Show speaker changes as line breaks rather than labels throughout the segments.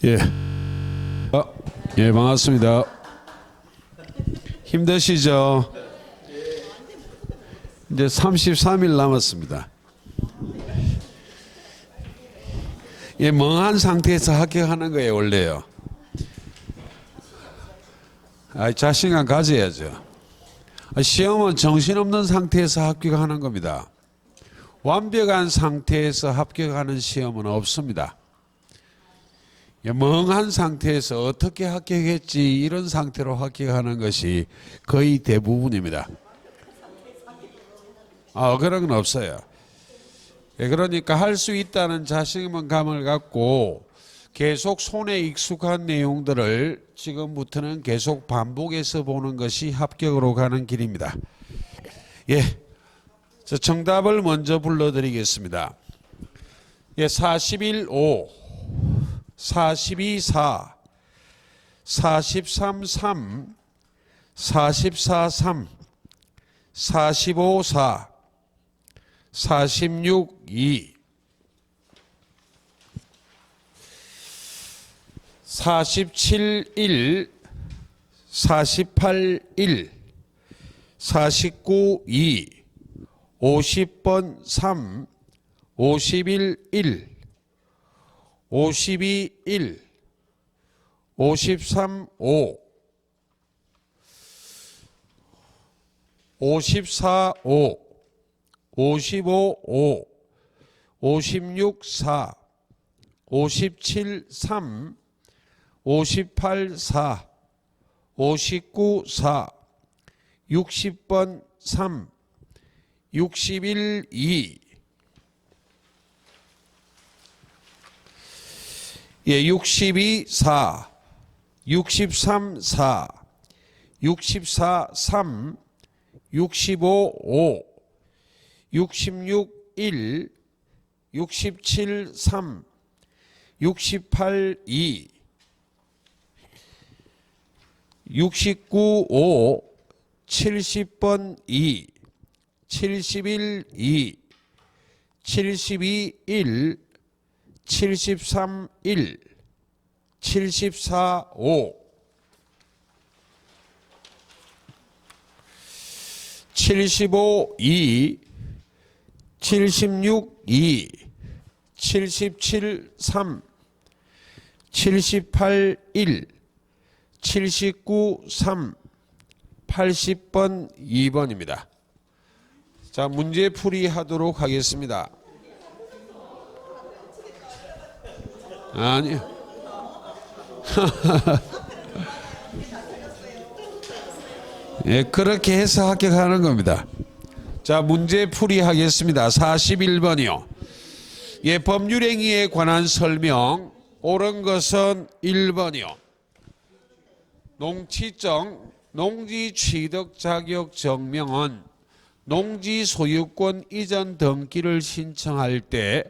예. 예, 반갑습니다. 힘드시죠? 이제 33일 남았습니다. 예, 멍한 상태에서 합격하는 거예요, 원래요. 자신감 가져야죠. 시험은 정신없는 상태에서 합격하는 겁니다. 완벽한 상태에서 합격하는 시험은 없습니다. 멍한 상태에서 어떻게 합격했지 이런 상태로 합격하는 것이 거의 대부분입니다. 그런 건 없어요. 그러니까 할 수 있다는 자신감을 갖고 계속 손에 익숙한 내용들을 지금부터는 계속 반복해서 보는 것이 합격으로 가는 길입니다. 예, 저 정답을 먼저 불러드리겠습니다. 예, 41, 5, 42, 4, 43, 3, 44, 3, 45, 4, 46, 2, 47, 1, 48, 1, 49, 2, 50번 3, 51, 1, 52, 1, 53, 5, 54, 5, 55, 5, 56, 4, 57, 3, 58, 4, 59, 4, 60번 3, 61, 2, 예, 62, 4, 63, 4, 64, 3, 65, 5, 66, 1, 67, 3, 68, 2, 69, 5, 70번 2, 71, 2, 72, 1, 73, 1, 74, 5, 75, 2, 76, 2, 77, 3, 78, 1, 79, 3, 80번 2번입니다. 자, 문제풀이 하도록 하겠습니다. 아니요. 예, 그렇게 해서 합격하는 겁니다. 자, 문제풀이 하겠습니다. 41번이요. 예, 법률행위에 관한 설명. 옳은 것은 1번이요. 농취증, 농지 취득 자격 증명은 농지 소유권 이전 등기를 신청할 때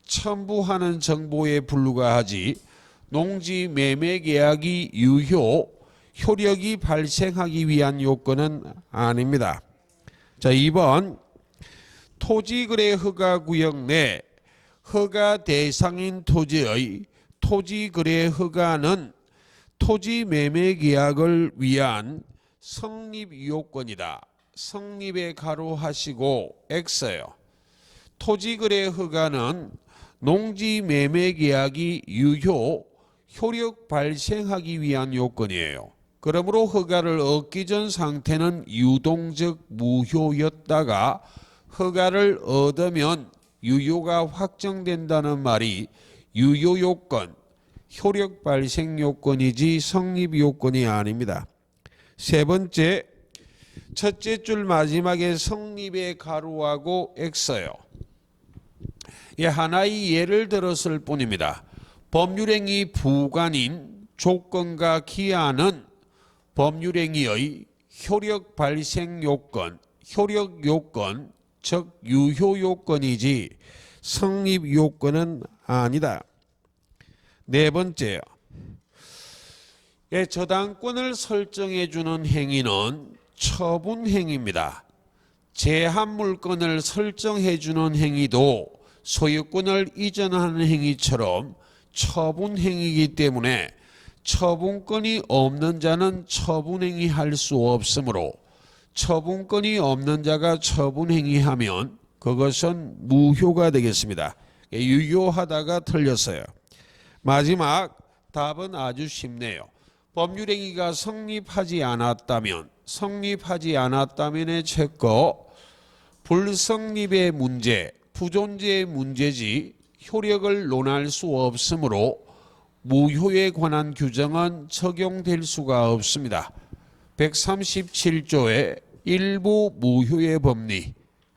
첨부하는 정보에 불과하지 농지 매매 계약이 효력이 발생하기 위한 요건은 아닙니다. 자, 2번 토지거래 허가구역 내 허가 대상인 토지의 토지거래 허가는 토지 매매 계약을 위한 성립 요건이다. 성립에 가로하시고 X예요. 토지거래 허가는 농지 매매 계약이 효력 발생하기 위한 요건이에요. 그러므로 허가를 얻기 전 상태는 유동적 무효였다가 허가를 얻으면 유효가 확정된다는 말이 유효 요건, 효력 발생 요건이지 성립 요건이 아닙니다. 세 번째, 첫째 줄 마지막에 성립에 가로하고 X예요. 예, 하나의 예를 들었을 뿐입니다. 법률행위 부관인 조건과 기한은 법률행위의 효력 발생 요건, 효력 요건, 즉 유효 요건이지 성립 요건은 아니다. 네 번째요. 예, 저당권을 설정해 주는 행위는 처분행위입니다. 제한 물건을 설정해 주는 행위도 소유권을 이전하는 행위처럼 처분행위이기 때문에 처분권이 없는 자는 처분행위할 수 없으므로 처분권이 없는 자가 처분행위하면 그것은 무효가 되겠습니다. 유효하다가 틀렸어요. 마지막 답은 아주 쉽네요. 법률행위가 성립하지 않았다면의 채거 불성립의 문제, 부존재의 문제지 효력을 논할 수 없으므로 무효에 관한 규정은 적용될 수가 없습니다. 137조의 일부 무효의 법리,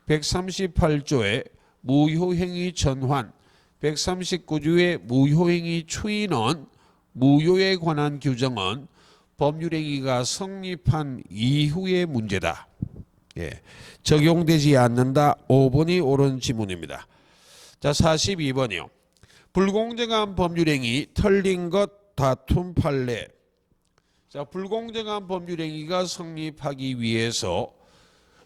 138조의 무효행위 전환, 139조의 무효행위 추인은 무효에 관한 규정은 법률행위가 성립한 이후의 문제다. 적용되지 않는다. 5번이 옳은 지문입니다. 자, 42번이요. 불공정한 법률행위, 털린 것, 다툼 판례. 자, 불공정한 법률행위가 성립하기 위해서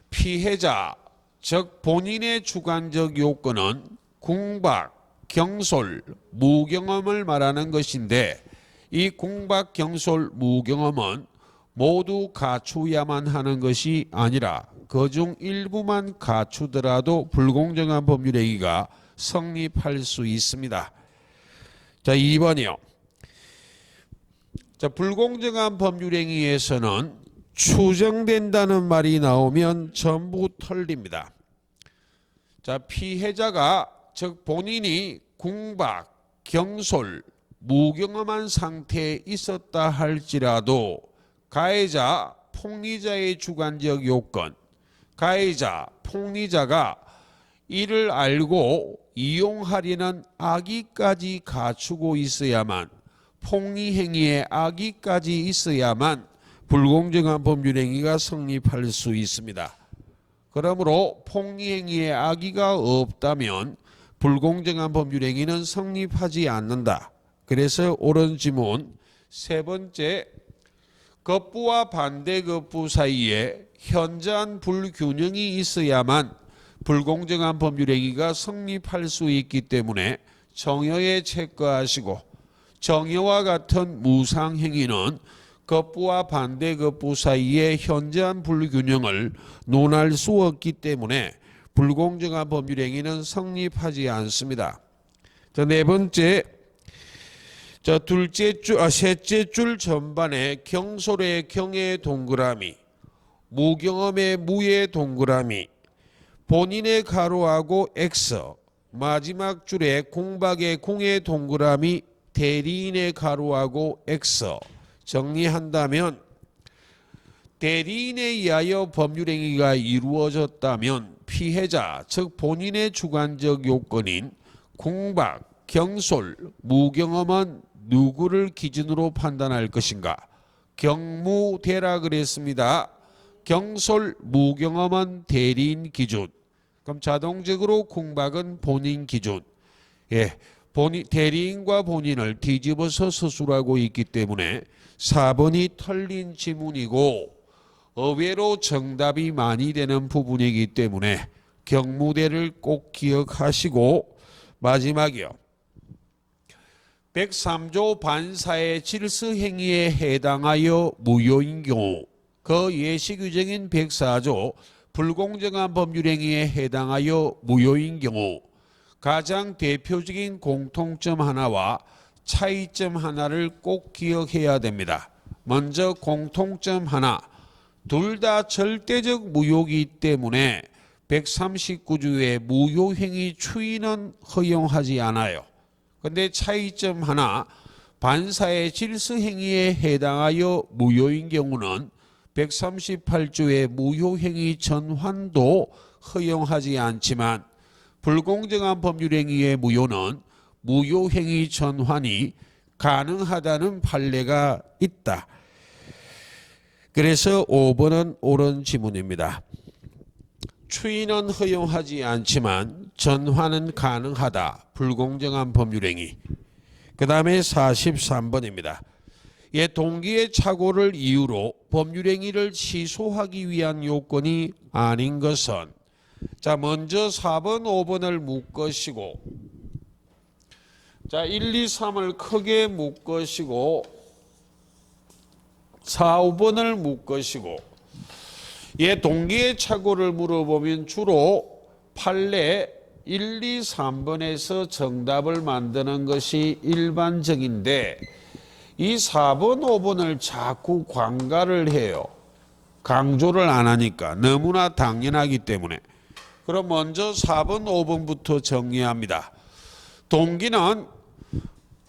피해자, 즉 본인의 주관적 요건은 궁박, 경솔, 무경험을 말하는 것인데 이 궁박, 경솔, 무경험은 모두 갖추어야만 하는 것이 아니라 그중 일부만 갖추더라도 불공정한 법률행위가 성립할 수 있습니다. 자, 2번이요. 자, 불공정한 법률행위에서는 추정된다는 말이 나오면 전부 털립니다. 자, 피해자가 즉 본인이 궁박, 경솔, 무경험한 상태에 있었다 할지라도 가해자, 폭리자의 주관적 요건, 가해자, 폭리자가 이를 알고 이용하려는 악의까지 갖추고 있어야만, 폭리행위의 악의까지 있어야만 불공정한 법률행위가 성립할 수 있습니다. 그러므로 폭리행위의 악의가 없다면 불공정한 법률행위는 성립하지 않는다. 그래서 옳은 지문 세 번째, 겁부와 반대급부 사이에 현저한 불균형이 있어야만 불공정한 법률행위가 성립할 수 있기 때문에 정여에 체크하시고, 정여와 같은 무상행위는 겁부와 반대급부 사이에 현저한 불균형을 논할 수 없기 때문에 불공정한 법률행위는 성립하지 않습니다. 자, 네 번째, 셋째 줄 전반에 경솔의 경의 동그라미, 무경험의 무의 동그라미, 본인의 가로하고 X, 마지막 줄에 공박의 공의 동그라미, 대리인의 가로하고 X. 정리한다면 대리인에 의하여 법률행위가 이루어졌다면 피해자, 즉 본인의 주관적 요건인 궁박, 경솔, 무경험은 누구를 기준으로 판단할 것인가? 경무대라 그랬습니다. 경솔, 무경험은 대리인 기준. 그럼 자동적으로 궁박은 본인 기준. 대리인과 본인을 뒤집어서 서술하고 있기 때문에 4번이 털린 지문이고 의외로 정답이 많이 되는 부분이기 때문에 경무대를 꼭 기억하시고, 마지막이요. 103조 반사의 질서행위에 해당하여 무효인 경우, 그 예시규정인 104조 불공정한 법률행위에 해당하여 무효인 경우 가장 대표적인 공통점 하나와 차이점 하나를 꼭 기억해야 됩니다. 먼저 공통점 하나, 둘 다 절대적 무효이기 때문에 139조의 무효행위 추인은 허용하지 않아요. 근데 차이점 하나, 반사의 질서행위에 해당하여 무효인 경우는 138조의 무효행위 전환도 허용하지 않지만 불공정한 법률행위의 무효는 무효행위 전환이 가능하다는 판례가 있다. 그래서 5번은 옳은 지문입니다. 추인은 허용하지 않지만 전환은 가능하다. 불공정한 법률행위. 그 다음에 43번입니다. 동기의 착오를 이유로 법률행위를 취소하기 위한 요건이 아닌 것은, 자, 먼저 4번, 5번을 묶으시고 자, 1, 2, 3을 크게 묶으시고 4, 5번을 묶으시고 얘 동기의 착오를 물어보면 주로 판례 1, 2, 3번에서 정답을 만드는 것이 일반적인데 이 4번, 5번을 자꾸 관가를 해요. 강조를 안 하니까 너무나 당연하기 때문에. 그럼 먼저 4번, 5번부터 정리합니다. 동기는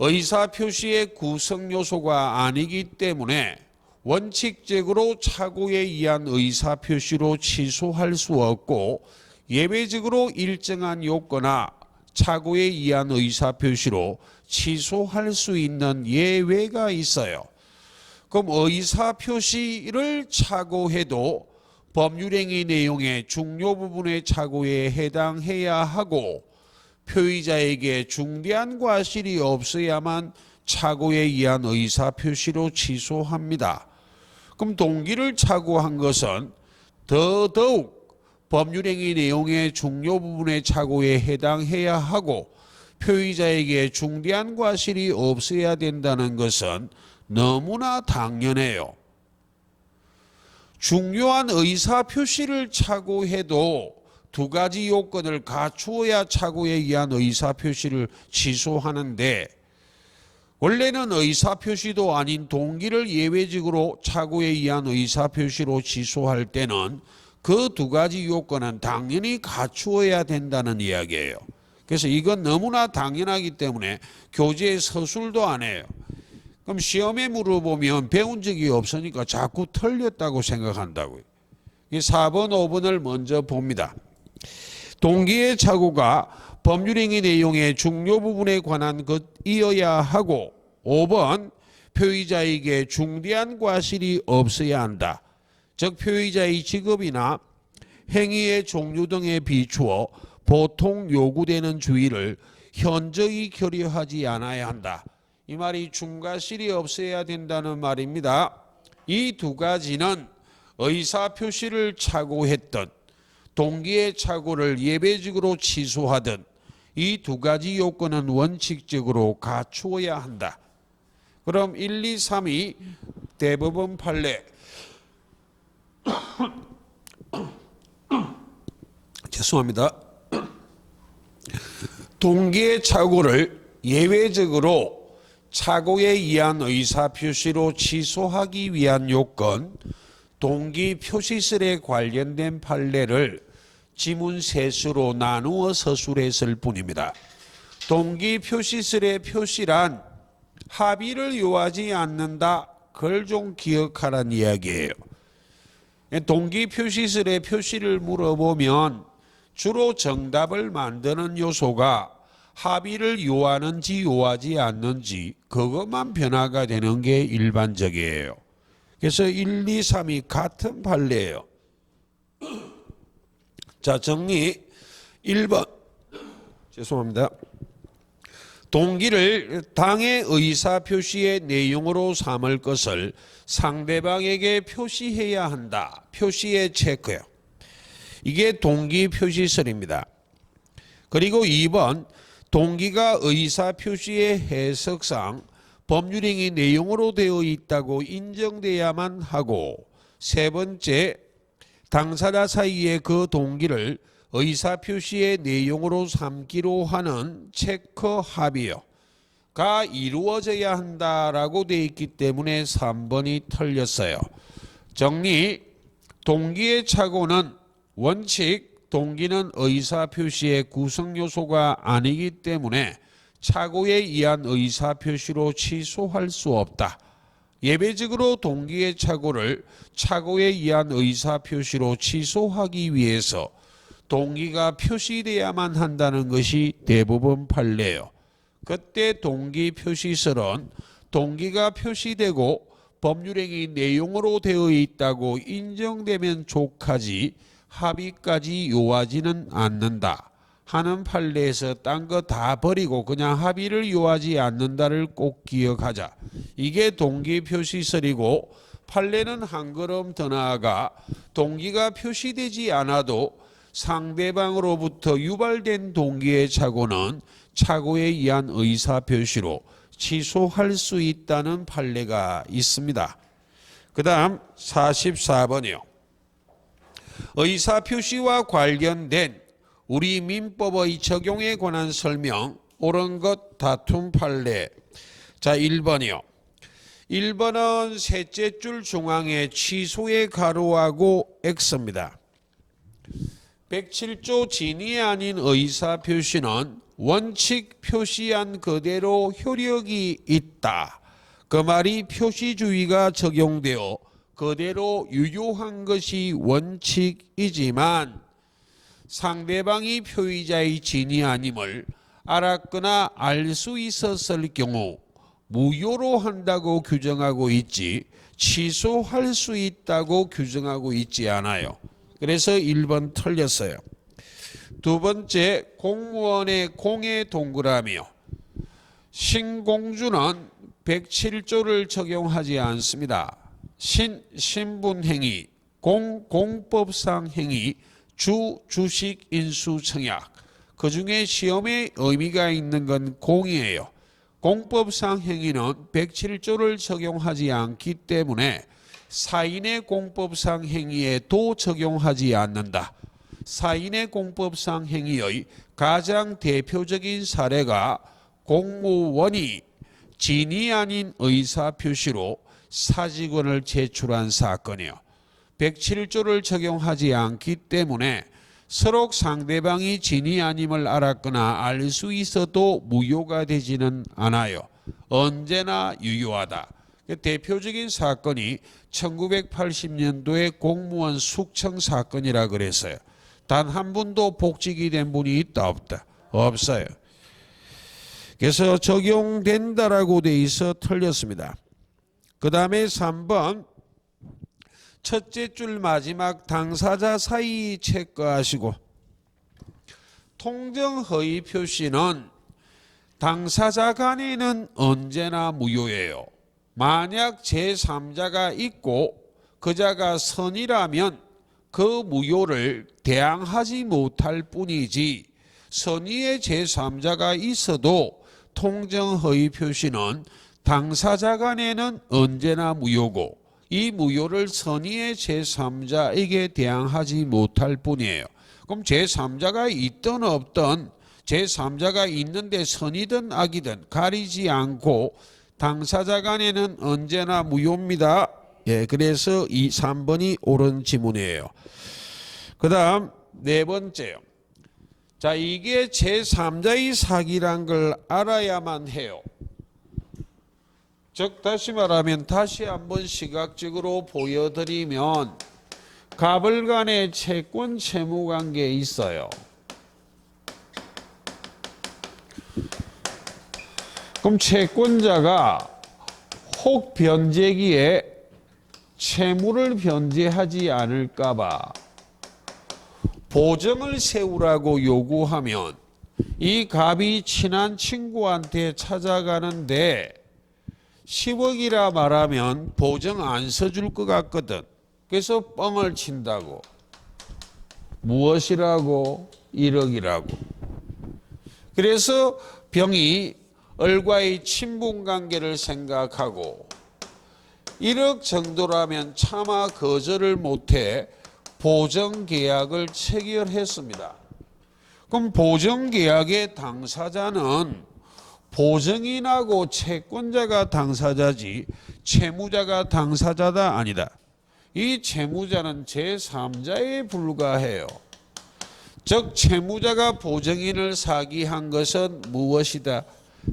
의사표시의 구성 요소가 아니기 때문에 원칙적으로 착오에 의한 의사표시로 취소할 수 없고 예외적으로 일정한 요건이나 착오에 의한 의사표시로 취소할 수 있는 예외가 있어요. 그럼 의사표시를 착오해도 법률행위 내용의 중요 부분의 착오에 해당해야 하고 표의자에게 중대한 과실이 없어야만 착오에 의한 의사표시로 취소합니다. 그럼 동기를 착오한 것은 더더욱 법률행위 내용의 중요 부분의 착오에 해당해야 하고 표의자에게 중대한 과실이 없어야 된다는 것은 너무나 당연해요. 중요한 의사표시를 착오해도 두 가지 요건을 갖추어야 착오에 의한 의사표시를 취소하는데 원래는 의사표시도 아닌 동기를 예외적으로 착오에 의한 의사표시로 취소할 때는 그 두 가지 요건은 당연히 갖추어야 된다는 이야기예요. 그래서 이건 너무나 당연하기 때문에 교재에 서술도 안 해요. 그럼 시험에 물어보면 배운 적이 없으니까 자꾸 틀렸다고 생각한다고요. 이 4번, 5번을 먼저 봅니다. 동기의 착오가 법률행위 내용의 중요 부분에 관한 것이어야 하고 5번 표의자에게 중대한 과실이 없어야 한다. 즉 표의자의 직업이나 행위의 종류 등에 비추어 보통 요구되는 주의를 현저히 결여하지 않아야 한다. 이 말이 중과실이 없어야 된다는 말입니다. 이 두 가지는 의사표시를 착오했던 동기의 착오를 예외적으로 취소하든 이 두 가지 요건은 원칙적으로 갖추어야 한다. 그럼 1, 2, 3이 대법원 판례 죄송합니다. 동기의 착오를 예외적으로 착오에 의한 의사표시로 취소하기 위한 요건 동기 표시설에 관련된 판례를 지문 세수로 나누어 서술했을 뿐입니다. 동기 표시설의 표시란 합의를 요하지 않는다. 그걸 좀 기억하라는 이야기예요. 동기 표시설의 표시를 물어보면 주로 정답을 만드는 요소가 합의를 요하는지 요하지 않는지 그것만 변화가 되는 게 일반적이에요. 그래서 1, 2, 3이 같은 판례예요. 자, 정리 1번 죄송합니다. 동기를 당의 의사표시의 내용으로 삼을 것을 상대방에게 표시해야 한다. 표시의 체크요. 이게 동기 표시설입니다. 그리고 2번 동기가 의사표시의 해석상 법률행위 내용으로 되어 있다고 인정돼야만 하고 세 번째 당사자 사이에 그 동기를 의사표시의 내용으로 삼기로 하는 체크 합의가 이루어져야 한다라고 되어 있기 때문에 3번이 틀렸어요. 정리 동기의 착오는 원칙 동기는 의사표시의 구성요소가 아니기 때문에 착오에 의한 의사표시로 취소할 수 없다. 예외적으로 동기의 착오를 착오에 의한 의사표시로 취소하기 위해서 동기가 표시돼야만 한다는 것이 대법원 판례예요. 그때 동기 표시설은 동기가 표시되고 법률행위 내용으로 되어 있다고 인정되면 족하지 합의까지 요하지는 않는다 하는 판례에서 딴 거 다 버리고 그냥 합의를 요하지 않는다를 꼭 기억하자. 이게 동기 표시설이고 판례는 한 걸음 더 나아가 동기가 표시되지 않아도 상대방으로부터 유발된 동기의 착오는 착오에 의한 의사 표시로 취소할 수 있다는 판례가 있습니다. 그 다음 44번이요. 의사 표시와 관련된 우리 민법의 적용에 관한 설명, 옳은 것 다툼 판례. 자, 1번이요. 1번은 셋째 줄 중앙에 취소의 가로하고 X입니다. 107조 진위 아닌 의사 표시는 원칙 표시한 그대로 효력이 있다. 그 말이 표시주의가 적용되어 그대로 유효한 것이 원칙이지만 상대방이 표의자의 진위 아님을 알았거나 알 수 있었을 경우 무효로 한다고 규정하고 있지 취소할 수 있다고 규정하고 있지 않아요. 그래서 1번 틀렸어요. 두 번째, 공무원의 공의 동그라미요. 신공주는 107조를 적용하지 않습니다. 신분행위, 공법상 행위, 주식, 인수, 청약. 그중에 시험에 의미가 있는 건 공이에요. 공법상 행위는 107조를 적용하지 않기 때문에 사인의 공법상 행위에도 적용하지 않는다. 사인의 공법상 행위의 가장 대표적인 사례가 공무원이 진위 아닌 의사 표시로 사직원을 제출한 사건이요. 107조를 적용하지 않기 때문에 서로 상대방이 진위 아님을 알았거나 알 수 있어도 무효가 되지는 않아요. 언제나 유효하다. 대표적인 사건이 1980년도에 공무원 숙청 사건이라 그랬어요. 단 한 분도 복직이 된 분이 있다 없다? 없어요. 그래서 적용된다라고 돼 있어 틀렸습니다. 그 다음에 3번 첫째 줄 마지막 당사자 사이 체크하시고 통정허위 표시는 당사자 간에는 언제나 무효예요. 만약 제3자가 있고 그자가 선이라면 그 무효를 대항하지 못할 뿐이지 선의의 제3자가 있어도 통정허위 표시는 당사자 간에는 언제나 무효고 이 무효를 선의의 제3자에게 대항하지 못할 뿐이에요. 그럼 제3자가 있든 없든 제3자가 있는데 선이든 악이든 가리지 않고 당사자 간에는 언제나 무효입니다. 예, 그래서 3번이 옳은 지문이에요. 그 다음 네 번째요. 자, 이게 제3자의 사기란 걸 알아야만 해요. 즉 다시 말하면 다시 한번 시각적으로 보여드리면 갑을 간의 채권 채무 관계에 있어요. 그럼 채권자가 혹 변제기에 채무를 변제하지 않을까봐 보증을 세우라고 요구하면 이 갑이 친한 친구한테 찾아가는데 10억이라 말하면 보증 안 써줄 것 같거든. 그래서 뻥을 친다고. 무엇이라고? 1억이라고. 그래서 병이 을과의 친분관계를 생각하고 1억 정도라면 차마 거절을 못해 보증계약을 체결했습니다. 그럼 보증계약의 당사자는 보증인하고 채권자가 당사자지 채무자가 당사자다 아니다. 이 채무자는 제3자에 불과해요. 즉 채무자가 보증인을 사기한 것은 무엇이다?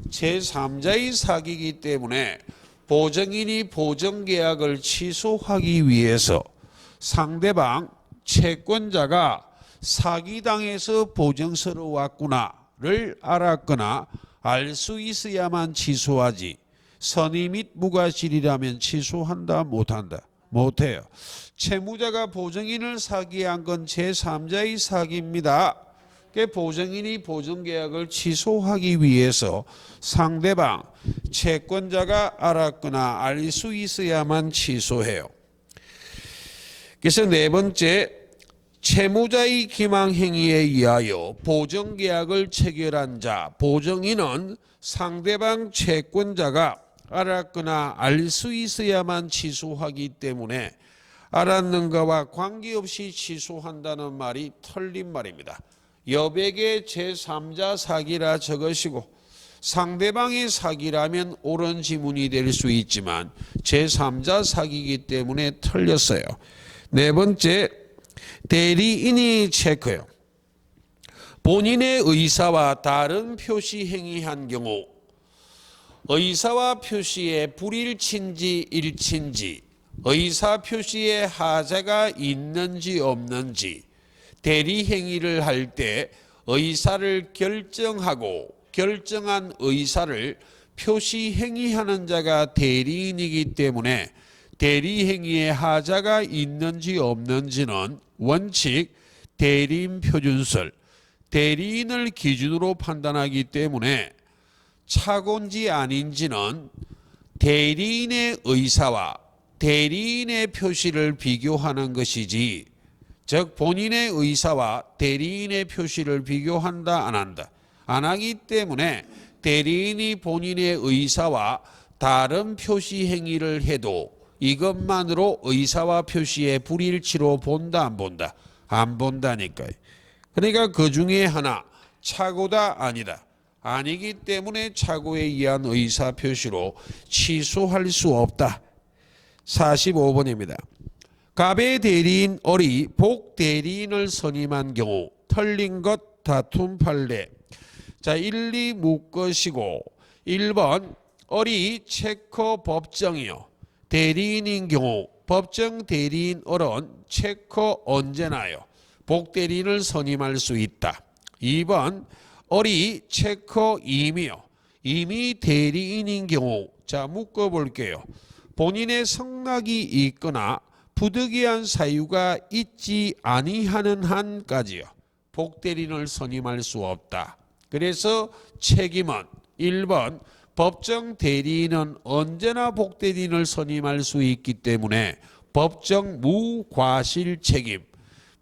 제3자의 사기이기 때문에 보증인이 보증계약을 취소하기 위해서 상대방 채권자가 사기당해서 보증서로 왔구나를 알았거나 알 수 있어야만 취소하지 선의 및 무과실이라면 취소한다 못한다? 못해요. 채무자가 보증인을 사기한 건 제3자의 사기입니다. 보증인이 보증계약을 취소하기 위해서 상대방 채권자가 알았거나 알 수 있어야만 취소해요. 그래서 네 번째 채무자의 기망행위에 의하여 보정계약을 체결한 자, 보정인은 상대방 채권자가 알았거나 알 수 있어야만 취소하기 때문에 알았는가와 관계없이 취소한다는 말이 틀린 말입니다. 여백의 제3자 사기라 적으시고 상대방의 사기라면 옳은 지문이 될 수 있지만 제3자 사기이기 때문에 틀렸어요. 네 번째, 대리인이 체크요. 본인의 의사와 다른 표시 행위한 경우 의사와 표시에 불일치인지 일치인지 의사 표시에 하자가 있는지 없는지 대리 행위를 할 때 의사를 결정하고 결정한 의사를 표시 행위하는 자가 대리인이기 때문에 대리 행위에 하자가 있는지 없는지는 원칙 대리인 표준설 대리인을 기준으로 판단하기 때문에 착오인지 아닌지는 대리인의 의사와 대리인의 표시를 비교하는 것이지, 즉 본인의 의사와 대리인의 표시를 비교한다 안 한다 안 하기 때문에 대리인이 본인의 의사와 다른 표시 행위를 해도 이것만으로 의사와 표시의 불일치로 본다 안 본다? 안 본다니까요. 그러니까 그 중에 하나 착오다 아니다. 아니기 때문에 착오에 의한 의사 표시로 취소할 수 없다. 45번입니다. 갑의 대리인 을이 복 대리인을 선임한 경우 틀린 것 다툼 판례. 자, 1, 2 묶으시고 1번 을이 체커 법정이요. 대리인인 경우 법정 대리인 을은 체커 언제나요? 복 대리인을 선임할 수 있다. 2번 을이 체커 임이요. 임이 대리인인 경우 자 묶어볼게요. 본인의 성낙이 있거나 부득이한 사유가 있지 아니하는 한까지요. 복 대리인을 선임할 수 없다. 그래서 책임은 1번 법정 대리인은 언제나 복 대리인을 선임할 수 있기 때문에 법정 무과실 책임.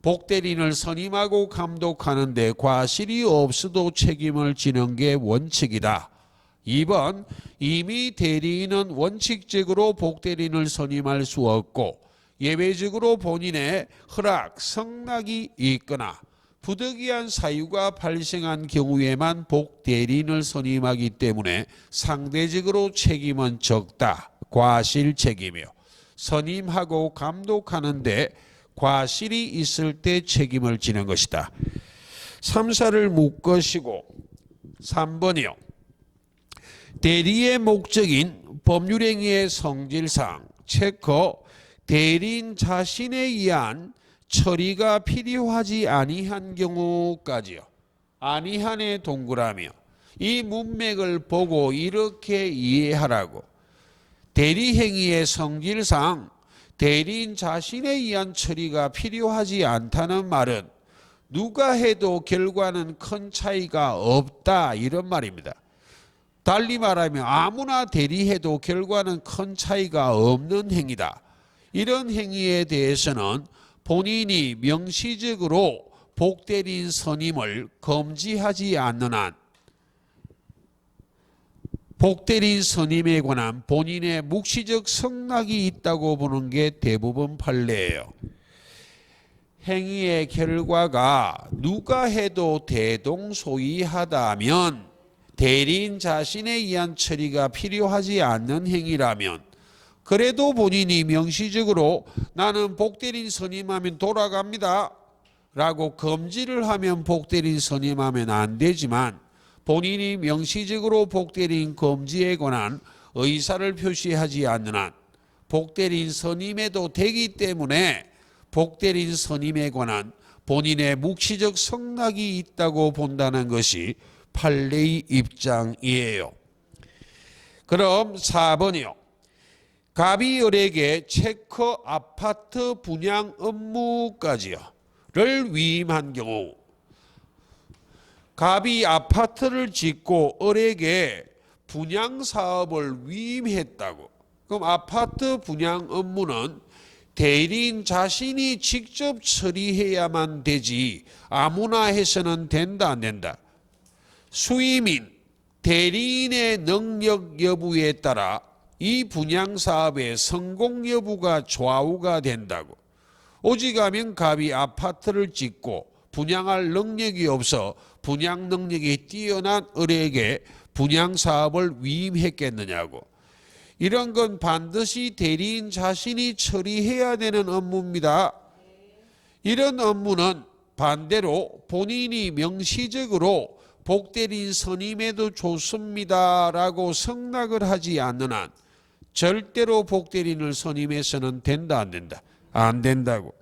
복 대리인을 선임하고 감독하는데 과실이 없어도 책임을 지는 게 원칙이다. 2번 이미 대리인은 원칙적으로 복 대리인을 선임할 수 없고 예외적으로 본인의 허락, 성낙이 있거나 부득이한 사유가 발생한 경우에만 복 대리인을 선임하기 때문에 상대적으로 책임은 적다. 과실 책임이요. 선임하고 감독하는데 과실이 있을 때 책임을 지는 것이다. 3, 4를 묶으시고 3번이요. 대리의 목적인 법률행위의 성질상 체커 대리인 자신에 의한 처리가 필요하지 아니한 경우까지요. 아니한의 동그라미요. 이 문맥을 보고 이렇게 이해하라고. 대리행위의 성질상 대리인 자신에 의한 처리가 필요하지 않다는 말은 누가 해도 결과는 큰 차이가 없다 이런 말입니다. 달리 말하면 아무나 대리해도 결과는 큰 차이가 없는 행위다. 이런 행위에 대해서는 본인이 명시적으로 복대리인 선임을 금지하지 않는 한 복대리인 선임에 관한 본인의 묵시적 성낙이 있다고 보는 게 대부분 판례예요. 행위의 결과가 누가 해도 대동소이하다면 대리인 자신에 의한 처리가 필요하지 않는 행위라면 그래도 본인이 명시적으로 나는 복대리인 선임하면 돌아갑니다 라고 금지를 하면 복대리인 선임하면 안 되지만 본인이 명시적으로 복대리인 금지에 관한 의사를 표시하지 않는 한 복대리인 선임해도 되기 때문에 복대리인 선임에 관한 본인의 묵시적 성낙이 있다고 본다는 것이 판례의 입장이에요. 그럼 4번이요. 갑이 을에게 체커 아파트 분양 업무까지를 위임한 경우 갑이 아파트를 짓고 을에게 분양 사업을 위임했다고. 그럼 아파트 분양 업무는 대리인 자신이 직접 처리해야만 되지 아무나 해서는 된다 안 된다. 수임인, 대리인의 능력 여부에 따라 이 분양사업의 성공 여부가 좌우가 된다고. 오직하면 갑이 아파트를 짓고 분양할 능력이 없어 분양 능력이 뛰어난 을에게 분양사업을 위임했겠느냐고. 이런 건 반드시 대리인 자신이 처리해야 되는 업무입니다. 이런 업무는 반대로 본인이 명시적으로 복대리인 선임해도 좋습니다라고 승낙을 하지 않는 한 절대로 복대리인을 선임해서는 된다 안 된다? 안 된다고.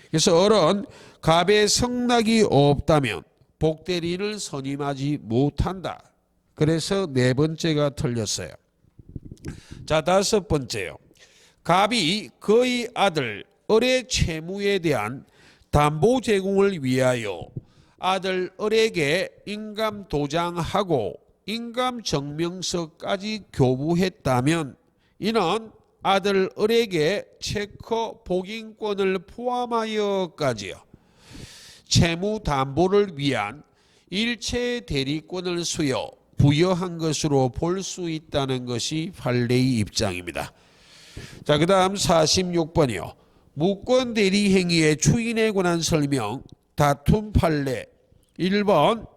그래서 을은 갑의 승낙이 없다면 복대리인을 선임하지 못한다. 그래서 네 번째가 틀렸어요. 자, 다섯 번째요. 갑이 그의 아들 을의 채무에 대한 담보 제공을 위하여 아들 을에게 인감 도장하고 인감 증명서까지 교부했다면 이는 아들 을에게 체커 복인권을 포함하여까지요 채무 담보를 위한 일체 대리권을 부여한 것으로 볼 수 있다는 것이 판례의 입장입니다. 자, 그 다음 46번이요. 무권 대리 행위의 추인에 관한 설명, 다툼 판례. 1번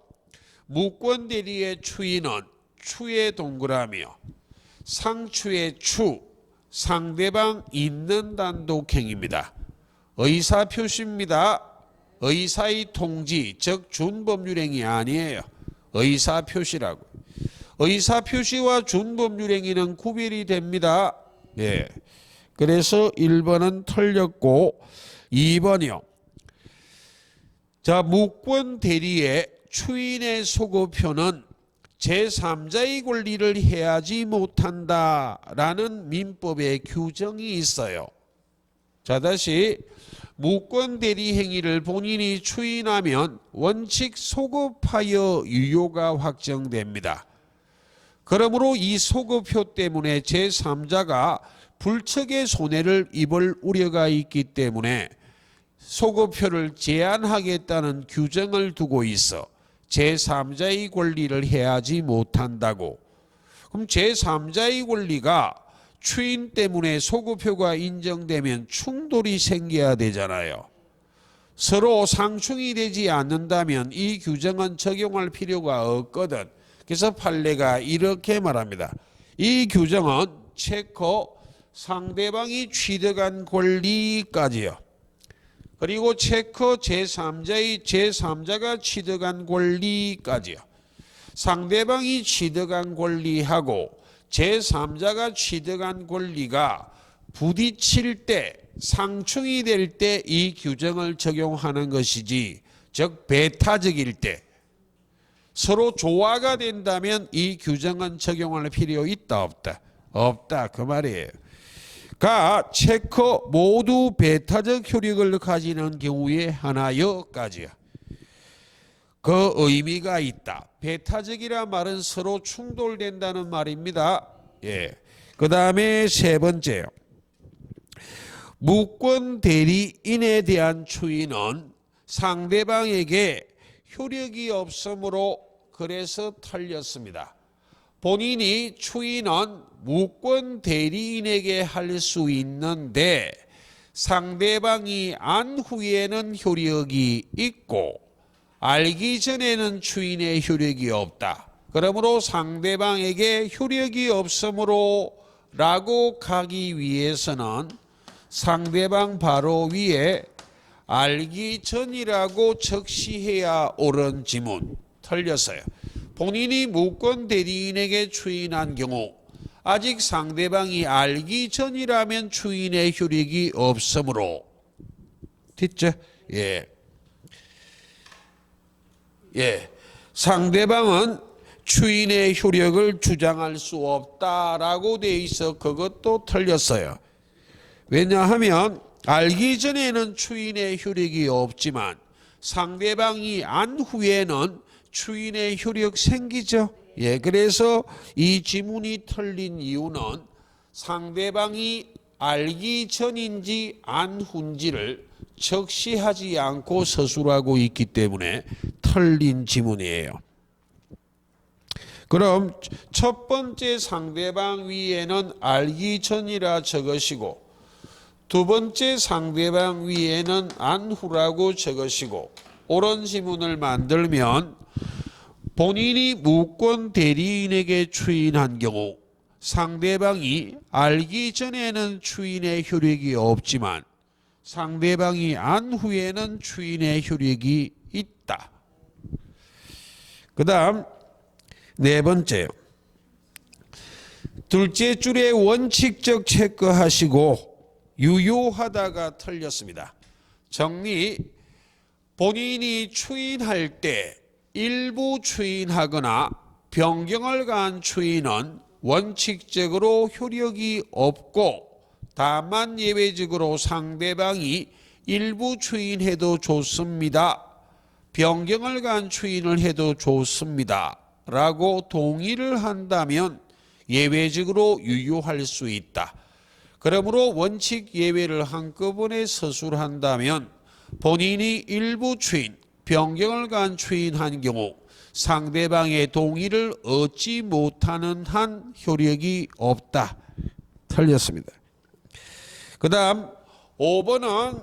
무권 대리의 추인은 추의 동그라미요. 상추의 추, 상대방 있는 단독행위입니다. 의사표시입니다. 의사의 통지, 즉 준법률행위 아니에요. 의사표시라고. 의사표시와 준법률행위는 구별이 됩니다. 예. 그래서 1번은 틀렸고 2번이요. 자, 무권 대리의 추인의 소급표는 제3자의 권리를 해하지 못한다라는 민법의 규정이 있어요. 자, 다시 무권 대리 행위를 본인이 추인하면 원칙 소급하여 유효가 확정됩니다. 그러므로 이 소급표 때문에 제3자가 불측의 손해를 입을 우려가 있기 때문에 소급표를 제한하겠다는 규정을 두고 있어 제3자의 권리를 해하지 못한다고. 그럼 제3자의 권리가 추인 때문에 소급표가 인정되면 충돌이 생겨야 되잖아요. 서로 상충이 되지 않는다면 이 규정은 적용할 필요가 없거든. 그래서 판례가 이렇게 말합니다. 이 규정은 체커 상대방이 취득한 권리까지요. 그리고 체커 제3자가 취득한 권리까지요. 상대방이 취득한 권리하고 제3자가 취득한 권리가 부딪힐 때 상충이 될 때 이 규정을 적용하는 것이지, 즉 배타적일 때 서로 조화가 된다면 이 규정은 적용할 필요 있다 없다? 없다 그 말이에요. 가 체커 모두 배타적 효력을 가지는 경우에 하나여까지요. 그 의미가 있다. 배타적이라 말은 서로 충돌된다는 말입니다. 예. 그 다음에 세 번째요. 무권 대리인에 대한 추인은 상대방에게 효력이 없으므로 그래서 틀렸습니다. 본인이 추인은 무권 대리인에게 할 수 있는데 상대방이 안 후에는 효력이 있고 알기 전에는 추인의 효력이 없다. 그러므로 상대방에게 효력이 없으므로 라고 가기 위해서는 상대방 바로 위에 알기 전이라고 적시해야 옳은 지문. 틀렸어요. 본인이 무권 대리인에게 추인한 경우 아직 상대방이 알기 전이라면 추인의 효력이 없으므로 됐죠? 예. 예. 상대방은 추인의 효력을 주장할 수 없다라고 돼 있어 그것도 틀렸어요. 왜냐하면 알기 전에는 추인의 효력이 없지만 상대방이 안 후에는 추인의 효력 생기죠. 예, 그래서 이 지문이 틀린 이유는 상대방이 알기 전인지 안 후인지를 적시하지 않고 서술하고 있기 때문에 틀린 지문이에요. 그럼 첫 번째 상대방 위에는 알기 전이라 적으시고 두 번째 상대방 위에는 안 후라고 적으시고 옳은 지문을 만들면 본인이 무권 대리인에게 추인한 경우 상대방이 알기 전에는 추인의 효력이 없지만 상대방이 안 후에는 추인의 효력이 있다. 그 다음 네 번째요. 둘째 줄에 원칙적 체크하시고 유효하다가 틀렸습니다. 정리. 본인이 추인할 때 일부 추인하거나 변경을 가한 추인은 원칙적으로 효력이 없고 다만 예외적으로 상대방이 일부 추인해도 좋습니다. 변경을 가한 추인을 해도 좋습니다. 라고 동의를 한다면 예외적으로 유효할 수 있다. 그러므로 원칙 예외를 한꺼번에 서술한다면 본인이 일부 추인, 변경을 가한 추인한 경우 상대방의 동의를 얻지 못하는 한 효력이 없다. 틀렸습니다. 그 다음 5번은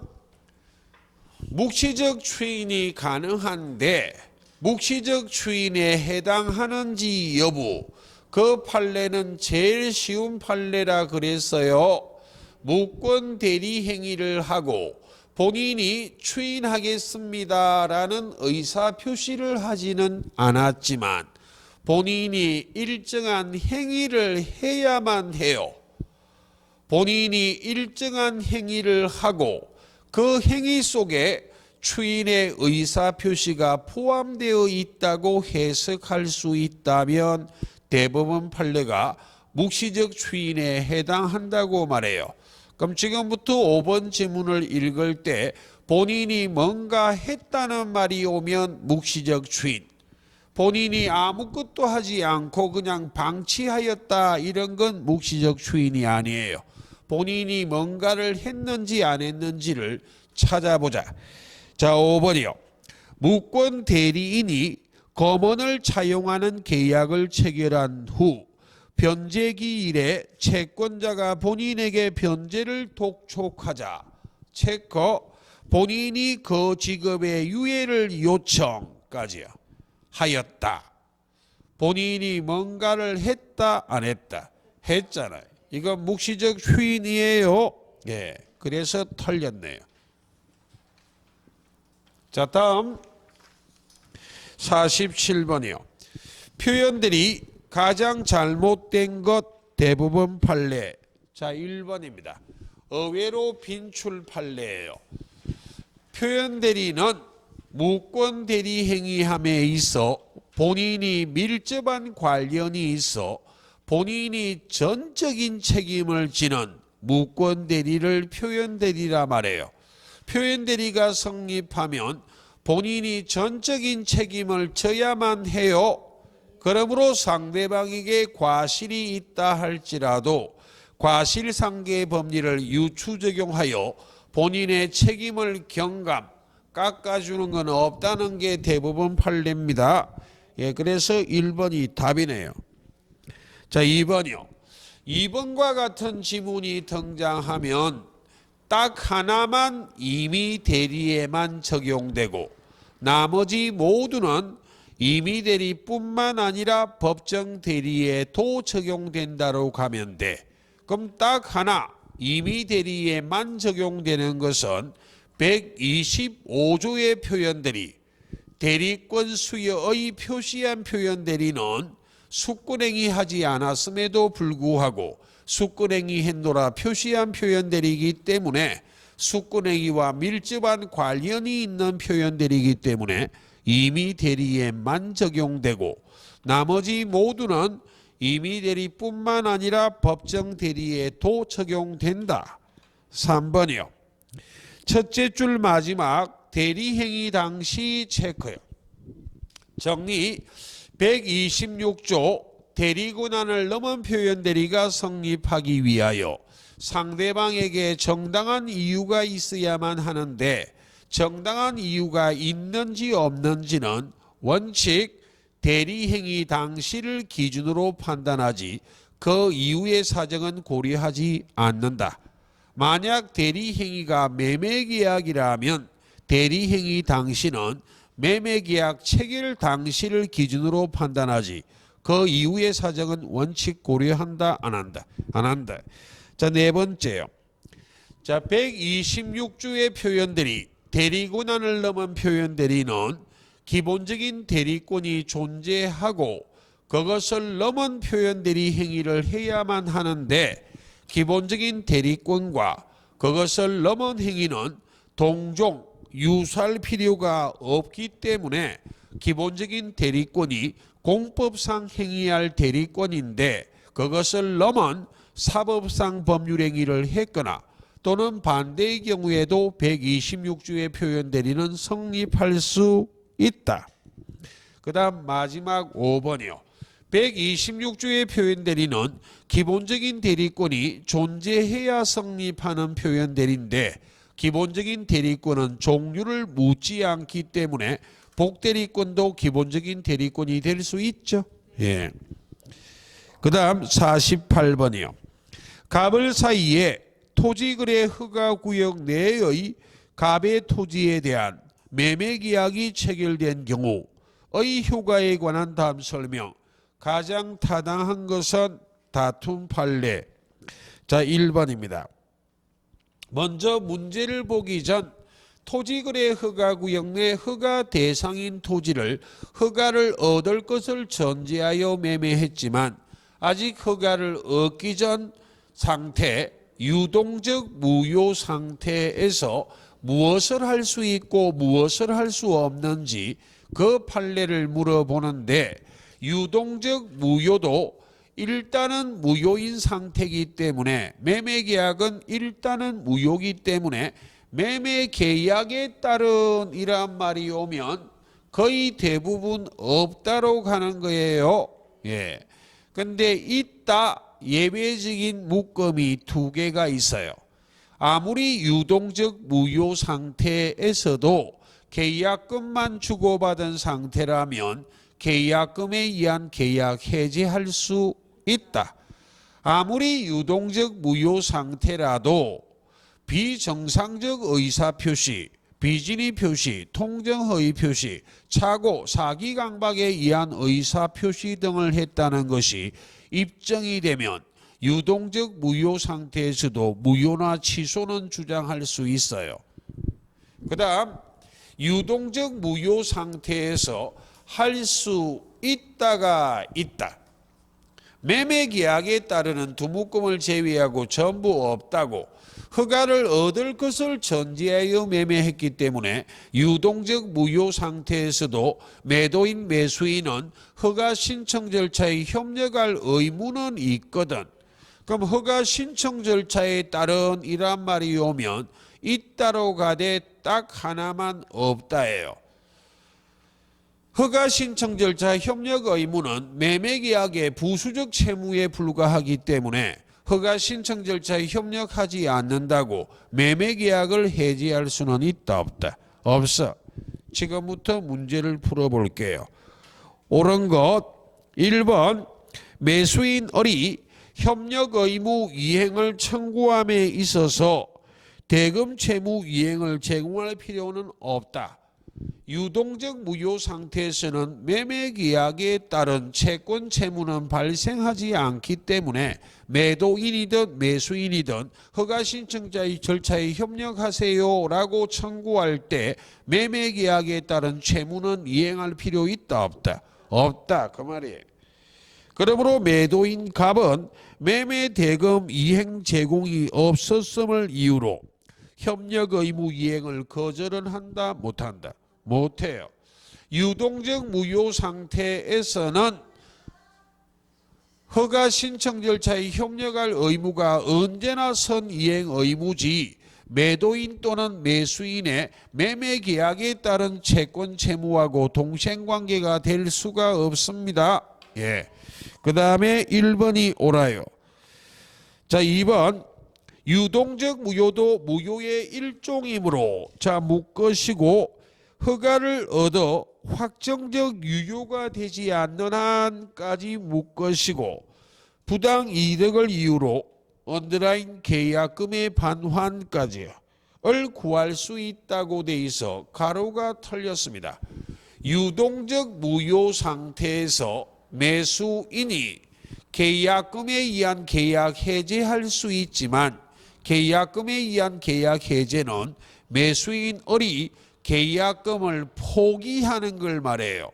묵시적 추인이 가능한데 묵시적 추인에 해당하는지 여부, 그 판례는 제일 쉬운 판례라 그랬어요. 무권 대리 행위를 하고 본인이 추인하겠습니다라는 의사 표시를 하지는 않았지만 본인이 일정한 행위를 해야만 해요. 본인이 일정한 행위를 하고 그 행위 속에 추인의 의사 표시가 포함되어 있다고 해석할 수 있다면 대법원 판례가 묵시적 추인에 해당한다고 말해요. 그럼 지금부터 5번 지문을 읽을 때 본인이 뭔가 했다는 말이 오면 묵시적 추인, 본인이 아무것도 하지 않고 그냥 방치하였다 이런 건 묵시적 추인이 아니에요. 본인이 뭔가를 했는지 안 했는지를 찾아보자. 자, 5번이요. 무권 대리인이 검언을 차용하는 계약을 체결한 후 변제기일에 채권자가 본인에게 변제를 독촉하자 체크 본인이 그 직업의 유예를 요청까지요 하였다. 본인이 뭔가를 했다 안 했다? 했잖아요. 이건 묵시적 추인이에요. 예, 그래서 틀렸네요. 자, 다음 47번이요. 표현들이 가장 잘못된 것 대부분 판례. 자, 1번입니다. 의외로 빈출 판례예요. 표현 대리는 무권 대리 행위함에 있어 본인이 밀접한 관련이 있어 본인이 전적인 책임을 지는 무권 대리를 표현 대리라 말해요. 표현 대리가 성립하면 본인이 전적인 책임을 져야만 해요. 그러므로 상대방에게 과실이 있다 할지라도 과실상계 법리를 유추 적용하여 본인의 책임을 경감 깎아주는 건 없다는 게 대부분 판례입니다. 예, 그래서 1번이 답이네요. 자, 2번이요. 2번과 같은 지문이 등장하면 딱 하나만 임의 대리에만 적용되고 나머지 모두는 임의 대리뿐만 아니라 법정 대리에도 적용된다로 가면 돼. 그럼 딱 하나 임의 대리에만 적용되는 것은 125조의 표현 대리, 대리권 수여의 표시한 표현 대리는 숙권행위 하지 않았음에도 불구하고 숙권행위 했노라 표시한 표현 대리이기 때문에 숙권행위와 밀접한 관련이 있는 표현 대리이기 때문에 임의 대리에만 적용되고 나머지 모두는 임의 대리뿐만 아니라 법정 대리에도 적용된다. 3번이요. 첫째 줄 마지막 대리행위 당시 체크요. 정리. 126조 대리권한을 넘은 표현 대리가 성립하기 위하여 상대방에게 정당한 이유가 있어야만 하는데 정당한 이유가 있는지 없는지는 원칙 대리행위 당시를 기준으로 판단하지 그 이후의 사정은 고려하지 않는다. 만약 대리행위가 매매계약이라면 대리행위 당시는 매매계약 체결 당시를 기준으로 판단하지 그 이후의 사정은 원칙 고려한다 안 한다? 안 한다. 자, 네 번째요. 자, 126조의 표현들이 대리권한을 넘은 표현들이는 기본적인 대리권이 존재하고 그것을 넘은 표현들이 행위를 해야만 하는데 기본적인 대리권과 그것을 넘은 행위는 동종 유사할 필요가 없기 때문에 기본적인 대리권이 공법상 행위할 대리권인데 그것을 넘은 사법상 법률 행위를 했거나 또는 반대의 경우에도 126조의 표현 대리는 성립할 수 있다. 그 다음 마지막 5번이요. 126조의 표현 대리는 기본적인 대리권이 존재해야 성립하는 표현 대리인데 기본적인 대리권은 종류를 묻지 않기 때문에 복대리권도 기본적인 대리권이 될 수 있죠. 예. 그 다음 48번이요. 갑을 사이에 토지거래 허가구역 내의 갑의 토지에 대한 매매계약이 체결된 경우의 효과에 관한 다음 설명. 가장 타당한 것은 다툼 판례. 자, 1번입니다. 먼저 문제를 보기 전 토지거래 허가구역 내 허가 대상인 토지를 허가를 얻을 것을 전제하여 매매했지만 아직 허가를 얻기 전 상태, 유동적 무효 상태에서 무엇을 할 수 있고 무엇을 할 수 없는지 그 판례를 물어보는데 유동적 무효도 일단은 무효인 상태이기 때문에 매매계약은 일단은 무효이기 때문에 매매계약에 따른 이란 말이 오면 거의 대부분 없다로 가는 거예요. 예. 근데 있다 예외적인 묶음이 두 개가 있어요. 아무리 유동적 무효 상태에서도 계약금만 주고받은 상태라면 계약금에 의한 계약 해지할 수 있다. 아무리 유동적 무효 상태라도 비정상적 의사표시, 비진의 표시, 통정허위 표시, 착오, 사기강박에 의한 의사표시 등을 했다는 것이 입증이 되면 유동적 무효 상태에서도 무효나 취소는 주장할 수 있어요. 그 다음 유동적 무효 상태에서 할 수 있다가 있다. 매매계약에 따르는 두 묶음을 제외하고 전부 없다고 허가를 얻을 것을 전제하여 매매했기 때문에 유동적 무효 상태에서도 매도인 매수인은 허가 신청 절차에 협력할 의무는 있거든. 그럼 허가 신청 절차에 따른 이란 말이 오면 있다로 가되 딱 하나만 없다예요. 허가 신청 절차 협력 의무는 매매계약의 부수적 채무에 불과하기 때문에 허가 신청 절차에 협력하지 않는다고 매매계약을 해지할 수는 있다 없다? 없어. 지금부터 문제를 풀어볼게요. 옳은 것 1번 매수인의 협력 의무 이행을 청구함에 있어서 대금 채무 이행을 제공할 필요는 없다. 유동적 무효 상태에서는 매매계약에 따른 채권 채무는 발생하지 않기 때문에 매도인이든 매수인이든 허가 신청자의 절차에 협력하세요 라고 청구할 때 매매계약에 따른 채무는 이행할 필요 있다 없다? 없다 그 말이에요. 그러므로 매도인 갑은 매매대금 이행 제공이 없었음을 이유로 협력 의무 이행을 거절은 한다 못한다? 못해요. 유동적 무효 상태에서는 허가 신청 절차에 협력할 의무가 언제나 선이행 의무지 매도인 또는 매수인의 매매계약에 따른 채권 채무하고 동생관계가 될 수가 없습니다. 예. 그 다음에 1번이 옳아요. 자, 2번 유동적 무효도 무효의 일종이므로 자 묶으시고 허가를 얻어 확정적 유효가 되지 않는 한까지 묶으시고 부당 이득을 이유로 언더라인 계약금의 반환까지를 구할 수 있다고 돼 있어 가로가 털렸습니다. 유동적 무효 상태에서 매수인이 계약금에 의한 계약 해제할 수 있지만 계약금에 의한 계약 해제는 매수인이 계약금을 포기하는 걸 말해요.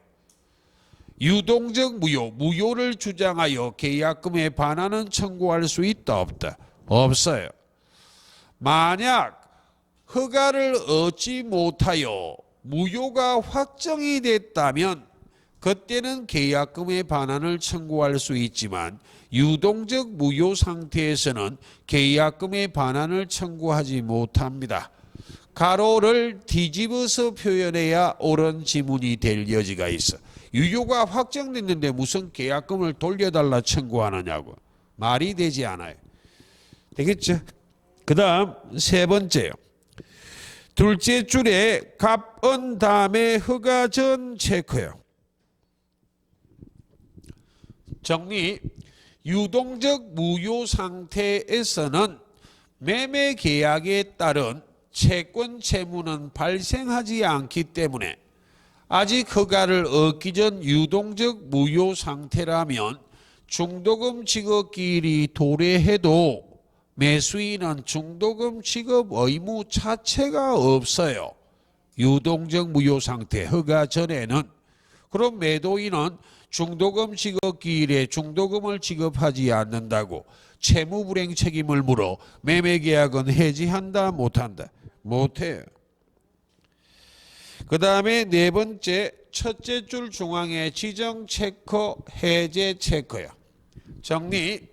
유동적 무효, 무효를 주장하여 계약금의 반환은 청구할 수 있다 없다? 없어요. 만약 허가를 얻지 못하여 무효가 확정이 됐다면 그때는 계약금의 반환을 청구할 수 있지만 유동적 무효 상태에서는 계약금의 반환을 청구하지 못합니다. 가로를 뒤집어서 표현해야 옳은 지문이 될 여지가 있어. 유효가 확정됐는데 무슨 계약금을 돌려달라 청구하느냐고. 말이 되지 않아요. 되겠죠? 그 다음 세 번째요. 둘째 줄에 갑은 다음에 허가 전 체크요. 정리. 유동적 무효 상태에서는 매매 계약에 따른 채권 채무는 발생하지 않기 때문에 아직 허가를 얻기 전 유동적 무효 상태라면 중도금 지급기일이 도래해도 매수인은 중도금 지급 의무 자체가 없어요. 유동적 무효 상태 허가 전에는. 그럼 매도인은 중도금 지급기일에 중도금을 지급하지 않는다고 채무불이행 책임을 물어 매매계약은 해지한다 못한다? 못해요. 그 다음에 네 번째 첫째 줄 중앙에 지정 체크 해제 체크요. 정리.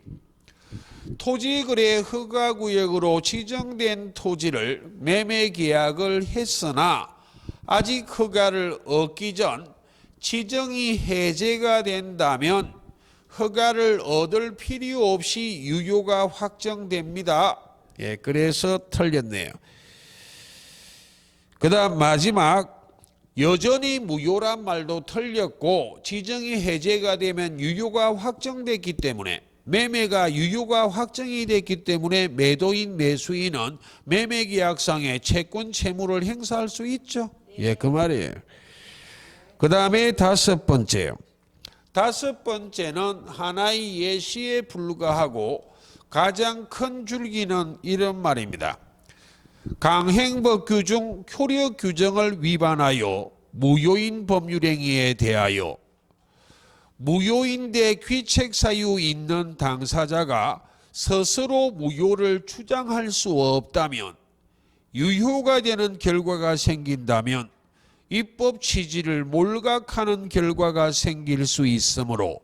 토지거래 허가구역으로 지정된 토지를 매매계약을 했으나 아직 허가를 얻기 전 지정이 해제가 된다면 허가를 얻을 필요 없이 유효가 확정됩니다. 예, 그래서 틀렸네요. 그 다음 마지막 여전히 무효란 말도 틀렸고 지정이 해제가 되면 유효가 확정됐기 때문에 매매가 유효가 확정이 됐기 때문에 매도인 매수인은 매매계약상의 채권 채무를 행사할 수 있죠. 예, 그 말이에요. 그 다음에 다섯 번째요. 다섯 번째는 하나의 예시에 불과하고 가장 큰 줄기는 이런 말입니다. 강행법규 중 효력 규정을 위반하여 무효인 법률행위에 대하여 무효인데 귀책 사유 있는 당사자가 스스로 무효를 주장할 수 없다면 유효가 되는 결과가 생긴다면 입법 취지를 몰각하는 결과가 생길 수 있으므로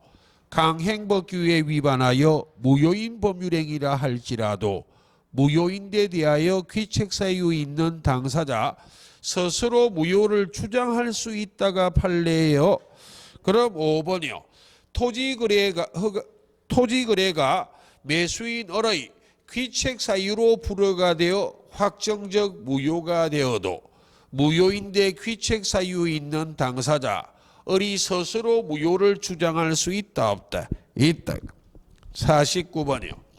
강행법규에 위반하여 무효인 법률행위라 할지라도 무효인데 대하여 귀책 사유 있는 당사자 스스로 무효를 주장할 수 있다가 판례예요. 그럼 5번이요. 토지거래가 매수인의 귀책 사유로 불허가 되어 확정적 무효가 되어도 무효인데 귀책 사유 있는 당사자 을이 스스로 무효를 주장할 수 있다 없다? 있다. 49번이요.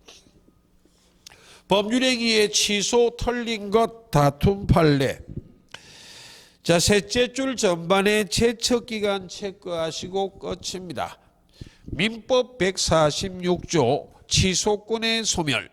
법률행위의 취소 틀린 것 다툼 판례. 자, 셋째 줄 전반에 제척기간 체크하시고 끝입니다. 민법 146조 취소권의 소멸.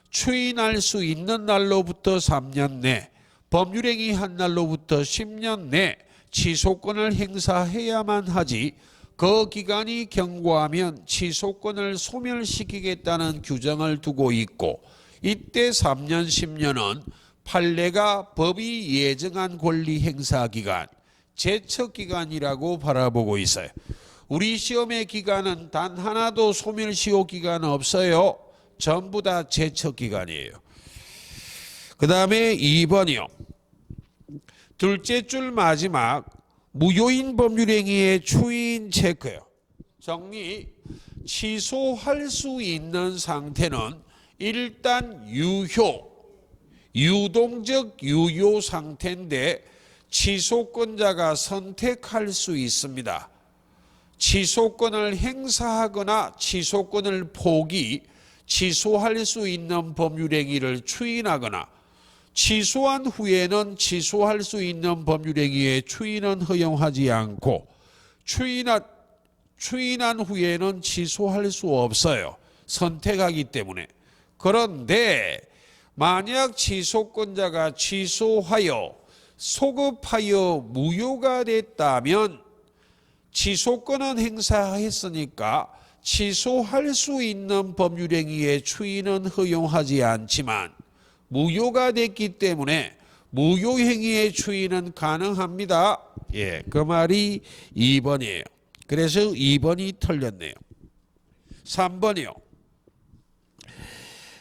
추인할 수 있는 날로부터 3년 내, 법률행위 한 날로부터 10년 내 취소권을 행사해야만 하지 그 기간이 경과하면 취소권을 소멸시키겠다는 규정을 두고 있고 이때 3년 10년은 판례가 법이 예정한 권리 행사 기간, 제척 기간이라고 바라보고 있어요. 우리 시험의 기간은 단 하나도 소멸시효 기간 없어요. 전부 다 제척 기간이에요. 그 다음에 2번이요. 둘째 줄 마지막 무효인 법률행위의 추인 체크요. 정리. 취소할 수 있는 상태는 일단 유동적 유효 상태인데 취소권자가 선택할 수 있습니다. 취소권을 행사하거나 취소권을 취소할 수 있는 법률행위를 추인하거나 취소한 후에는 취소할 수 있는 법률행위의 추인은 허용하지 않고 추인한 후에는 취소할 수 없어요. 선택하기 때문에. 그런데 만약 취소권자가 취소하여 소급하여 무효가 됐다면 취소권은 행사했으니까 취소할 수 있는 법률행위의 추인은 허용하지 않지만 무효가 됐기 때문에 무효행위의 추인은 가능합니다. 예, 그 말이 2번이에요. 그래서 2번이 틀렸네요. 3번이요.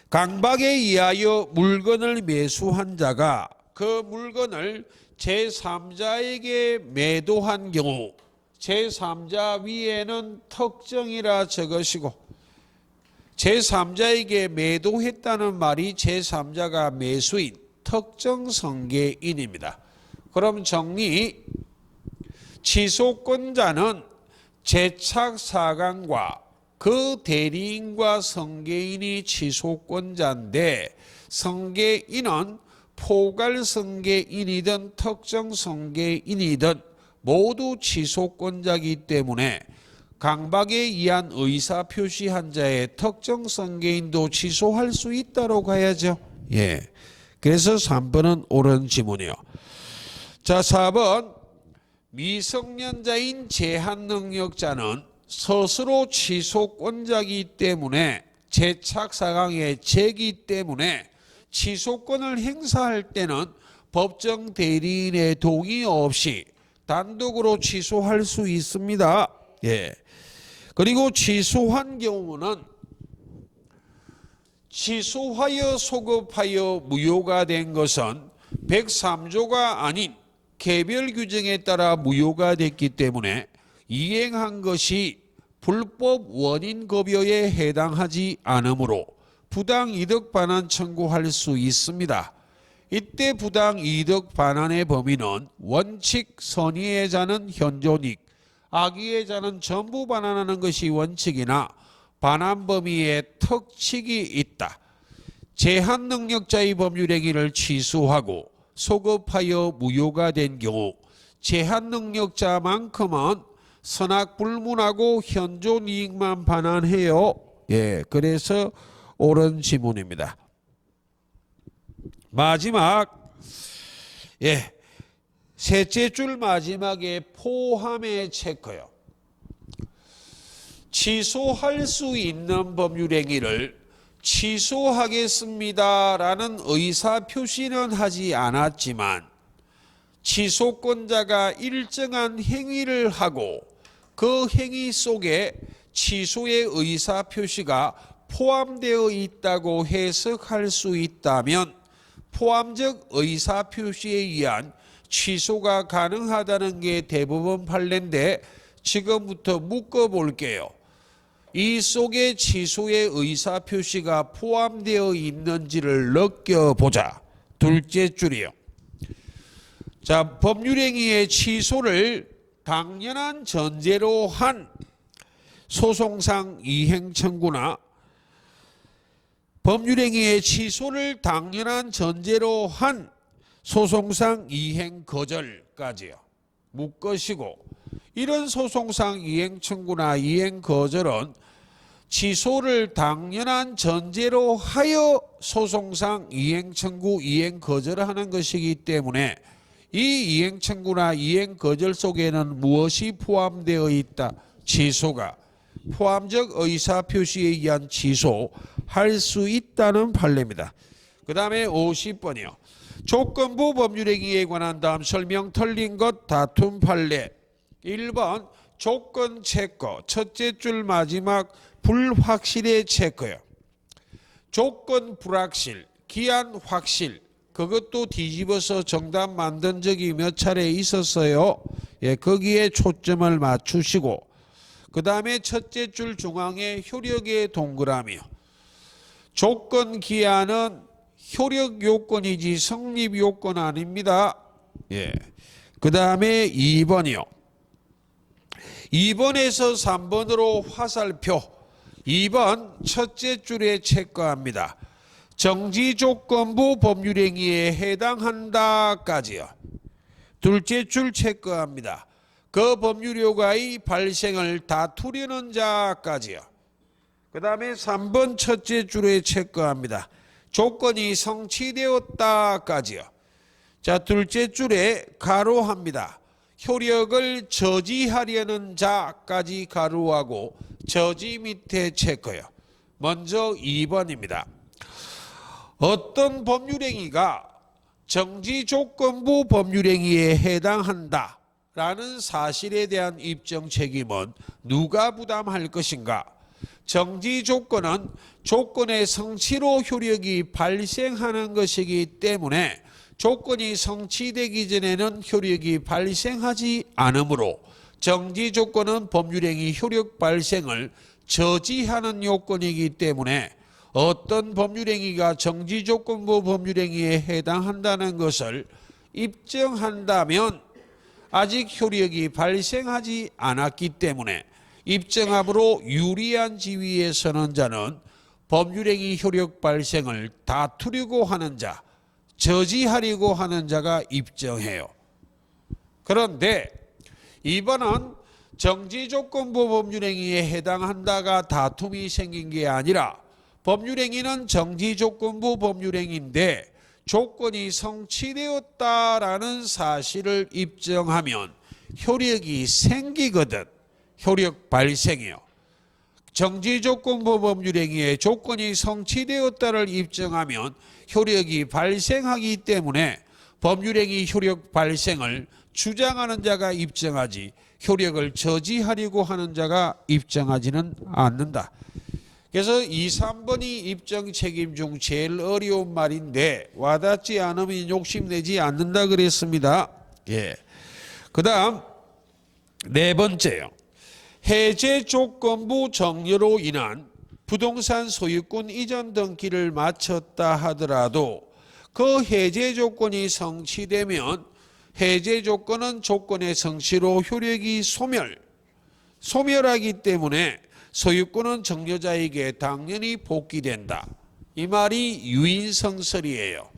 강박에 의하여 물건을 매수한 자가 그 물건을 제3자에게 매도한 경우 제3자 위에는 특정이라 적으시고 제3자에게 매도했다는 말이 제3자가 매수인 특정 성계인입니다. 그럼 정리, 취소권자는 제착사강과 그 대리인과 성계인이 취소권자인데 성계인은 포괄 성계인이든 특정 성계인이든 모두 취소권자이기 때문에 강박에 의한 의사표시한 자의 특정 성계인도 취소할 수 있다고 가야죠. 예. 그래서 3번은 옳은 지문이요. 자, 4번. 미성년자인 제한능력자는 스스로 취소권자이기 때문에 제착사강의 제기 때문에 취소권을 행사할 때는 법정 대리인의 동의 없이 단독으로 취소할 수 있습니다. 예. 그리고 취소한 경우는 취소하여 소급하여 무효가 된 것은 103조가 아닌 개별 규정에 따라 무효가 됐기 때문에 이행한 것이 불법 원인 급여에 해당하지 않으므로 부당이득 반환 청구할 수 있습니다. 이때 부당이득 반환의 범위는 원칙 선의의 자는 현존익, 악의의 자는 전부 반환하는 것이 원칙이나 반환 범위에 특칙이 있다. 제한능력자의 법률행위를 취소하고 소급하여 무효가 된 경우 제한능력자만큼은 선악불문하고 현존이익만 반환해요. 예, 그래서 옳은 지문입니다. 마지막, 예, 셋째 줄 마지막에 포함의 체크요. 취소할 수 있는 법률행위를 취소하겠습니다라는 의사표시는 하지 않았지만 취소권자가 일정한 행위를 하고 그 행위 속에 취소의 의사표시가 포함되어 있다고 해석할 수 있다면 포함적 의사표시에 의한 취소가 가능하다는 게 대부분 판례인데 지금부터 묶어볼게요. 이 속에 취소의 의사표시가 포함되어 있는지를 느껴보자. 둘째 줄이요. 자, 법률행위의 취소를 당연한 전제로 한 소송상 이행 청구나 법률행위의 취소를 당연한 전제로 한 소송상 이행 거절까지요. 묶으시고 이런 소송상 이행 청구나 이행 거절은 취소를 당연한 전제로 하여 소송상 이행 청구, 이행 거절을 하는 것이기 때문에 이 이행 청구나 이행 거절 속에는 무엇이 포함되어 있다? 취소가. 포함적 의사표시에 의한 취소할 수 있다는 판례입니다. 그 다음에 50번이요. 조건부 법률행위에 관한 다음 설명 틀린 것 다툼 판례. 1번 조건 체크. 첫째 줄 마지막 불확실의 체크요. 조건 불확실, 기한 확실. 그것도 뒤집어서 정답 만든 적이 몇 차례 있었어요. 예, 거기에 초점을 맞추시고 그 다음에 첫째 줄 중앙에 효력의 동그라미요. 조건 기한은 효력 요건이지 성립 요건 아닙니다. 예. 그 다음에 2번이요. 2번에서 3번으로 화살표. 2번 첫째 줄에 체크합니다. 정지조건부 법률행위에 해당한다까지요. 둘째 줄 체크합니다. 그 법률효과의 발생을 다투려는 자까지요. 그 다음에 3번 첫째 줄에 체크합니다. 조건이 성취되었다까지요. 자, 둘째 줄에 가로합니다. 효력을 저지하려는 자까지 가로하고 저지 밑에 체크요. 먼저 2번입니다. 어떤 법률행위가 정지조건부 법률행위에 해당한다라는 사실에 대한 입증 책임은 누가 부담할 것인가? 정지조건은 조건의 성취로 효력이 발생하는 것이기 때문에 조건이 성취되기 전에는 효력이 발생하지 않으므로 정지조건은 법률행위 효력 발생을 저지하는 요건이기 때문에 어떤 법률행위가 정지조건부 법률행위에 해당한다는 것을 입증한다면 아직 효력이 발생하지 않았기 때문에 입증함으로 유리한 지위에 서는 자는 법률행위 효력 발생을 다투려고 하는 자, 저지하려고 하는 자가 입증해요. 그런데 이번은 정지조건부 법률행위에 해당한다가 다툼이 생긴 게 아니라 법률행위는 정지조건부 법률행위인데 조건이 성취되었다라는 사실을 입증하면 효력이 생기거든. 효력 발생이요. 정지조건부 법률행위에 조건이 성취되었다를 입증하면 효력이 발생하기 때문에 법률행위 효력 발생을 주장하는 자가 입증하지 효력을 저지하려고 하는 자가 입증하지는 않는다. 그래서 2, 3번이 입증 책임 중 제일 어려운 말인데 와닿지 않으면 욕심내지 않는다 그랬습니다. 예. 그 다음 네 번째요. 해제 조건부 정려로 인한 부동산 소유권 이전 등기를 마쳤다 하더라도 그 해제 조건이 성취되면 해제 조건은 조건의 성취로 효력이 소멸하기 때문에 소유권은 정려자에게 당연히 복귀된다. 이 말이 유인성설이에요.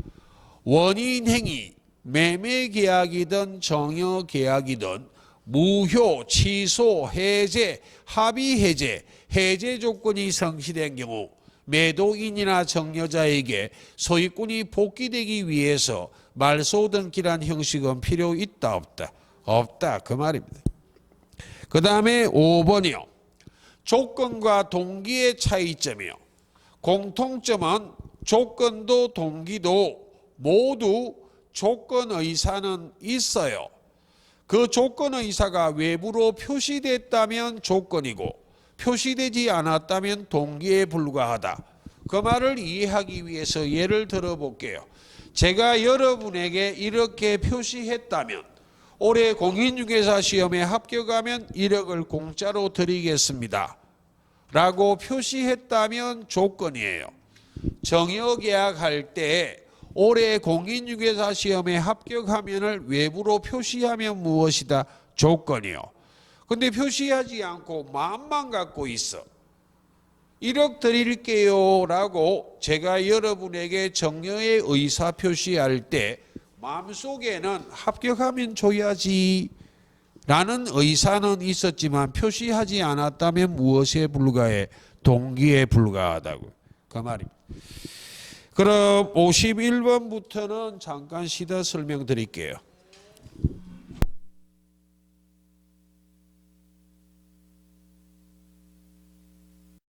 원인행위, 매매계약이든 정여계약이든 무효, 취소, 해제, 합의해제, 해제 조건이 성취된 경우 매도인이나 정려자에게 소유권이 복귀되기 위해서 말소등기란 형식은 필요 있다 없다? 없다 그 말입니다. 그 다음에 5번이요. 조건과 동기의 차이점이요. 공통점은 조건도 동기도 모두 조건의사는 있어요. 그 조건의사가 외부로 표시됐다면 조건이고 표시되지 않았다면 동기에 불과하다. 그 말을 이해하기 위해서 예를 들어볼게요. 제가 여러분에게 이렇게 표시했다면 올해 공인중개사 시험에 합격하면 1억을 공짜로 드리겠습니다. 라고 표시했다면 조건이에요. 정여계약할 때 올해 공인중개사 시험에 합격하면을 외부로 표시하면 무엇이다? 조건이요. 근데 표시하지 않고 마음만 갖고 있어. 1억 드릴게요 라고 제가 여러분에게 정여의 의사 표시할 때 마음속에는 합격하면 줘야지 라는 의사는 있었지만 표시하지 않았다면 무엇에 불과해? 동기에 불과하다고. 그 말입니다. 그럼 51번부터는 잠깐 쉬다 설명드릴게요.